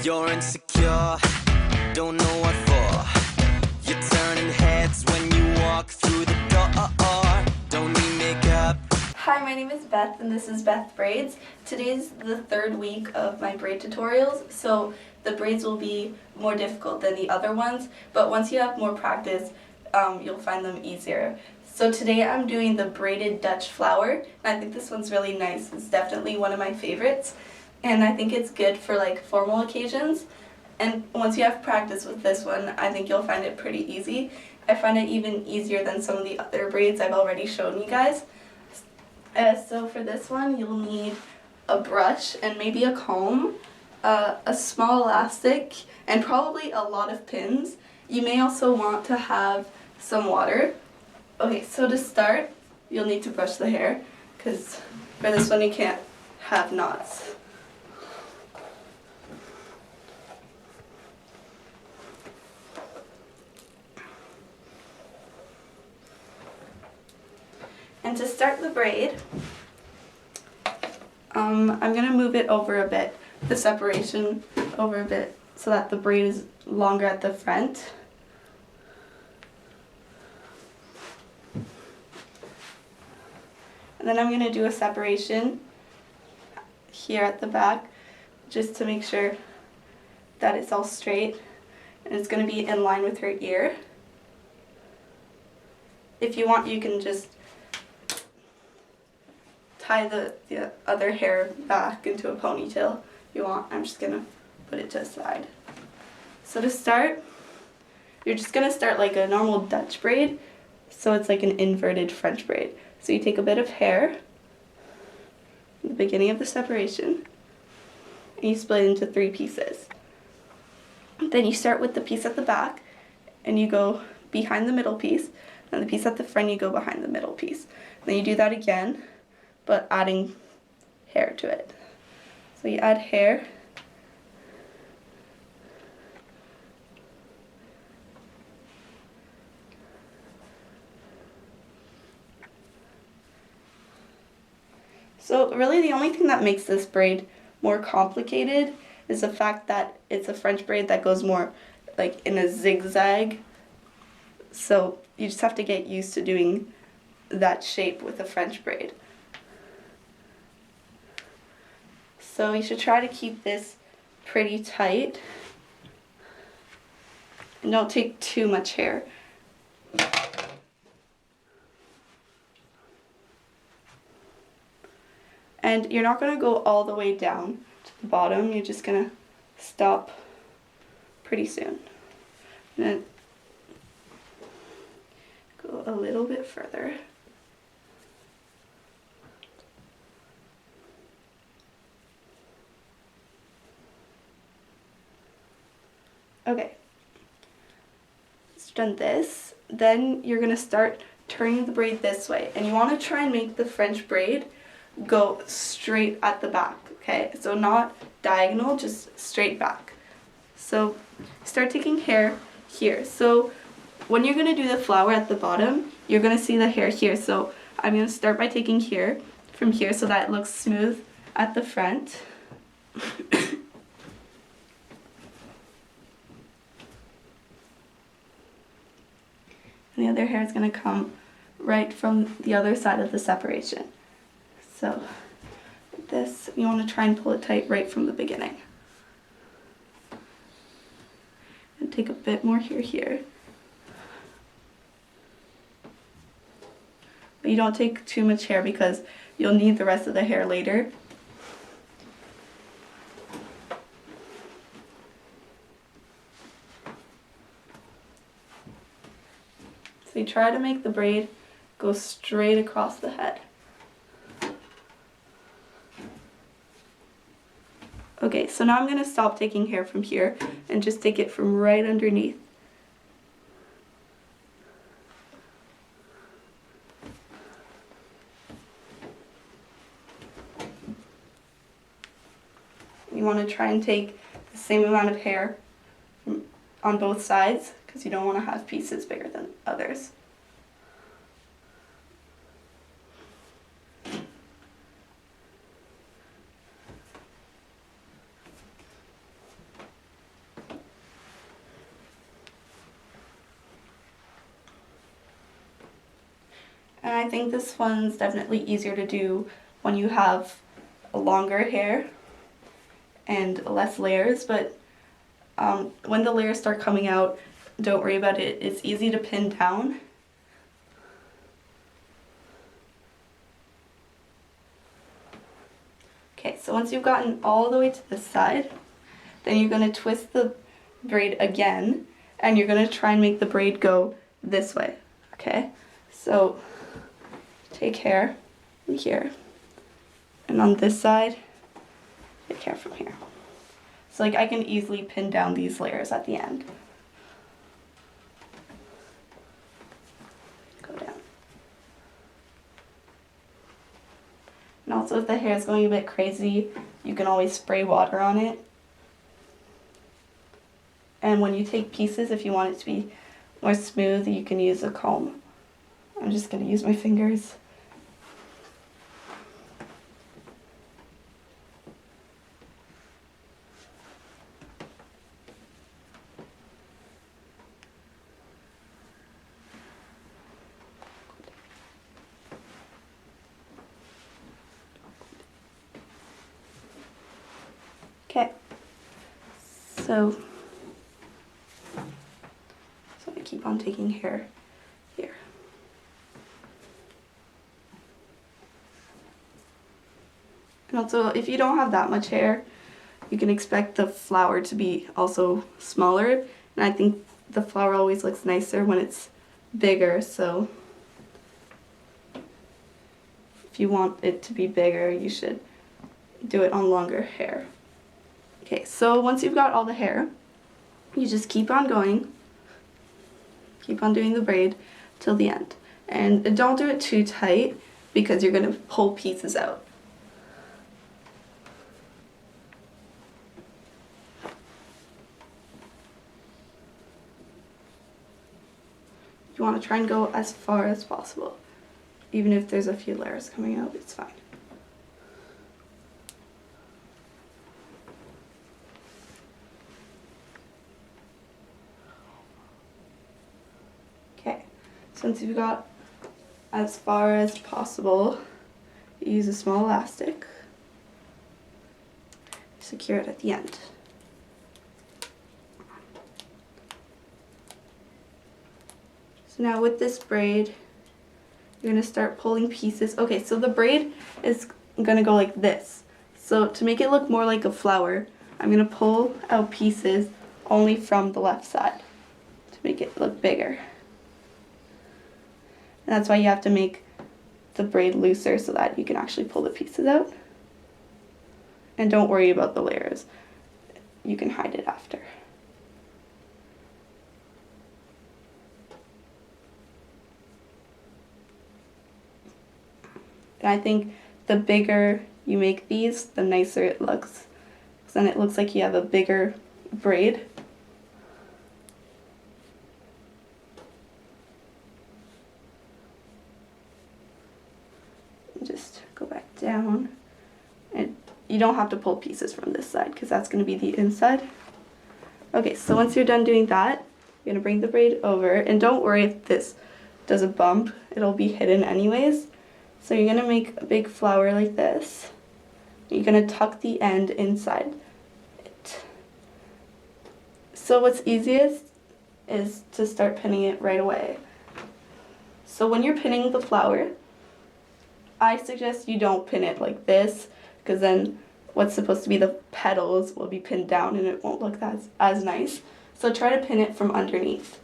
You're insecure, don't know what for. You're turning heads when you walk through the door. Don't need makeup. Hi, my name is Beth and this is Beth Braids. Today's the third week of my braid tutorials, so the braids will be more difficult than the other ones, but once you have more practice, you'll find them easier. So today I'm doing the braided Dutch flower, and I think this one's really nice. It's definitely one of my favorites, and I think it's good for like formal occasions. And once you have practice with this one, I think you'll find it pretty easy. I find it even easier than some of the other braids I've already shown you guys. So for this one, you'll need a brush and maybe a comb, a small elastic, and probably a lot of pins. You may also want to have some water. Okay, so to start, you'll need to brush the hair, because for this one you can't have knots. And to start the braid, I'm going to move it over a bit, the separation over a bit, so that the braid is longer at the front. And then I'm going to do a separation here at the back, just to make sure that it's all straight, and it's going to be in line with her ear. If you want, you can just tie the other hair back into a ponytail if you want. I'm just going to put it to the side. So to start, you're just going to start like a normal Dutch braid, so it's like an inverted French braid. So you take a bit of hair in the beginning of the separation, and you split it into 3 pieces. Then you start with the piece at the back, and you go behind the middle piece, and the piece at the front you go behind the middle piece. Then you do that again, but adding hair to it. So you add hair, so really the only thing that makes this braid more complicated is the fact that it's a French braid that goes more like in a zigzag. So you just have to get used to doing that shape with a French braid. So you should try to keep this pretty tight and don't take too much hair. And you're not going to go all the way down to the bottom, you're just going to stop pretty soon. And then go a little bit further. Okay, so done this, then you're going to start turning the braid this way, and you want to try and make the French braid go straight at the back, okay? So not diagonal, just straight back. So start taking hair here. So when you're going to do the flower at the bottom, you're going to see the hair here. So I'm going to start by taking hair from here so that it looks smooth at the front. And the other hair is going to come right from the other side of the separation. So this, you want to try and pull it tight right from the beginning. And take a bit more here. But you don't take too much hair because you'll need the rest of the hair later. So you try to make the braid go straight across the head. Okay, so now I'm going to stop taking hair from here and just take it from right underneath. You want to try and take the same amount of hair on both sides, because you don't want to have pieces bigger than others. And I think this one's definitely easier to do when you have a longer hair and less layers, but when the layers start coming out, don't worry about it. It's easy to pin down. Okay, so once you've gotten all the way to this side, then you're going to twist the braid again, and you're going to try and make the braid go this way, okay? So take hair from here, and on this side, take hair from here. So like I can easily pin down these layers at the end. Go down. And also if the hair is going a bit crazy, you can always spray water on it. And when you take pieces, if you want it to be more smooth, you can use a comb. I'm just going to use my fingers. Okay, so I keep on taking hair here. And also, if you don't have that much hair, you can expect the flower to be also smaller. And I think the flower always looks nicer when it's bigger, so if you want it to be bigger, you should do it on longer hair. Okay, so once you've got all the hair, you just keep on going, keep on doing the braid till the end. And don't do it too tight because you're going to pull pieces out. You want to try and go as far as possible. Even if there's a few layers coming out, it's fine. Okay, since you've got as far as possible, use a small elastic. Secure it at the end. So now with this braid, you're going to start pulling pieces. Okay, so the braid is going to go like this. So to make it look more like a flower, I'm going to pull out pieces only from the left side to make it look bigger. And that's why you have to make the braid looser so that you can actually pull the pieces out. And don't worry about the layers. You can hide it after. And I think the bigger you make these, the nicer it looks. Because then it looks like you have a bigger braid. Just go back down. And you don't have to pull pieces from this side because that's going to be the inside. Okay, so once you're done doing that, you're going to bring the braid over. And don't worry if this does a bump, it'll be hidden anyways. So you're going to make a big flower like this. You're going to tuck the end inside it. So what's easiest is to start pinning it right away. So when you're pinning the flower, I suggest you don't pin it like this, because then what's supposed to be the petals will be pinned down and it won't look as nice. So try to pin it from underneath.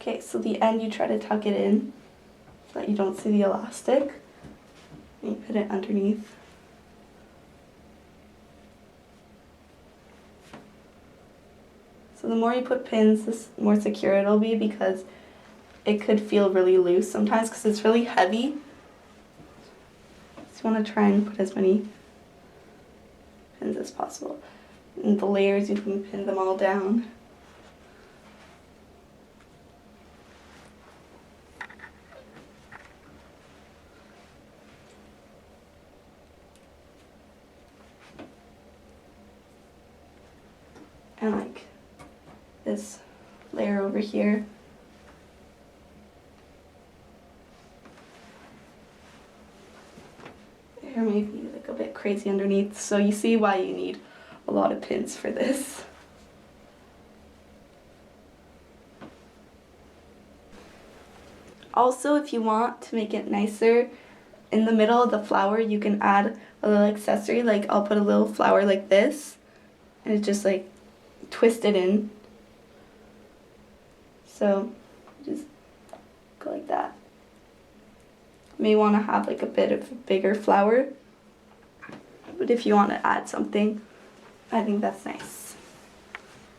Okay, so the end you try to tuck it in so that you don't see the elastic. And you put it underneath. So the more you put pins, the more secure it'll be, because it could feel really loose sometimes because it's really heavy. So you want to try and put as many pins as possible. And the layers, you can pin them all down. And like this layer over here. Here may be like a bit crazy underneath, so you see why you need a lot of pins for this. Also, if you want to make it nicer, in the middle of the flower you can add a little accessory, like I'll put a little flower like this, and it just like twist it in. So just go like that. You may want to have like a bit of a bigger flower, but if you want to add something, I think that's nice.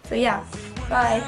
So yeah, bye.